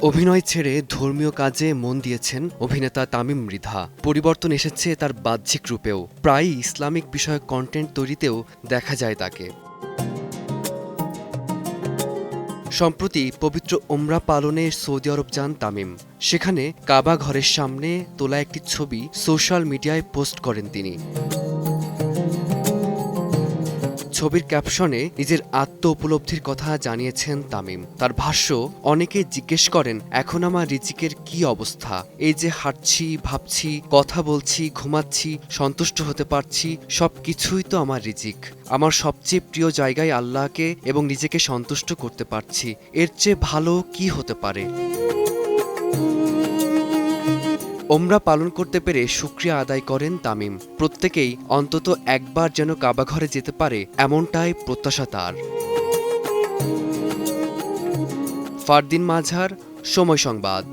অভিনয় ছেড়ে ধর্মীয় কাজে মন দিয়েছেন অভিনেতা তামিম মৃধা। পরিবর্তন এসেছে তার বাহ্যিক রূপেও। প্রায়ই ইসলামিক বিষয়ক কন্টেন্ট তৈরিতেও দেখা যায় তাকে। সম্প্রতি পবিত্র ওমরা পালনে সৌদি আরব যান তামিম। সেখানে কাবা ঘরের সামনে তোলা একটি ছবি সোশ্যাল মিডিয়ায় পোস্ট করেন তিনি। ছবির ক্যাপশনে নিজের আত্ম উপলব্ধির কথা জানিয়েছেন তামিম। তার ভাষ্য, অনেকে জিজ্ঞেস করেন এখন আমার রিজিকের কি অবস্থা। এই যে হাঁটছি, ভাবছি, কথা বলছি, ঘুমাচ্ছি, সন্তুষ্ট হতে পারছি, সবকিছুই তো আমার রিজিক। আমার সবচেয়ে প্রিয় জায়গায় আল্লাহকে এবং নিজেকে সন্তুষ্ট করতে পারছি। এর চেয়ে ভালো কি হতে পারে। ওমরা পালন করতে পেরে শুকরিয়া আদায় করেন তামিম। প্রত্যেকেই অন্তত একবার যেন কাবাঘরে যেতে পারে, এমনটাই প্রত্যাশা তার। ফারদিন মাঝার, সময় সংবাদ।